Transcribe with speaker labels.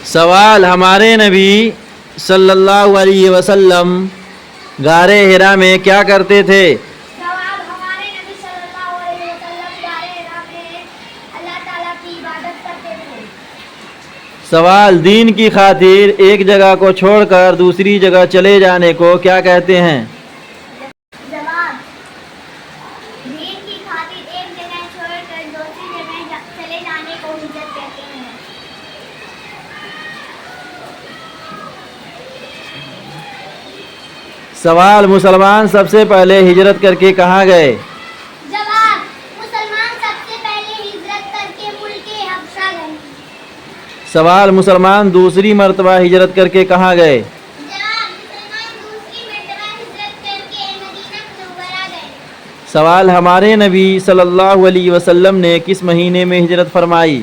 Speaker 1: سوال: ہمارے نبی صلی اللہ علیہ وسلم غار حرا میں کیا کرتے تھے؟
Speaker 2: جواب: ہمارے نبی صلی اللہ علیہ وسلم غار حرا میں اللہ تعالیٰ کی عبادت کرتے تھے۔
Speaker 1: سوال: دین کی خاطر ایک جگہ کو چھوڑ کر دوسری جگہ چلے جانے کو کیا کہتے ہیں؟
Speaker 2: جواب: دین کی خاطر ایک جگہ چھوڑ کر دوسری جگہ چلے جانے کو ہجرت کہتے ہیں۔
Speaker 1: سوال: مسلمان سب سے پہلے ہجرت کر کے کہاں گئے؟
Speaker 2: جواب: مسلمان سب سے پہلے ہجرت کر کے ملک حبشہ گئے۔
Speaker 1: سوال: مسلمان دوسری مرتبہ ہجرت کر کے کہاں گئے؟
Speaker 2: جواب: مسلمان دوسری مرتبہ ہجرت کر کے مدینہ منورہ گئے۔
Speaker 1: سوال: ہمارے نبی صلی اللہ علیہ وسلم نے کس مہینے میں ہجرت فرمائی؟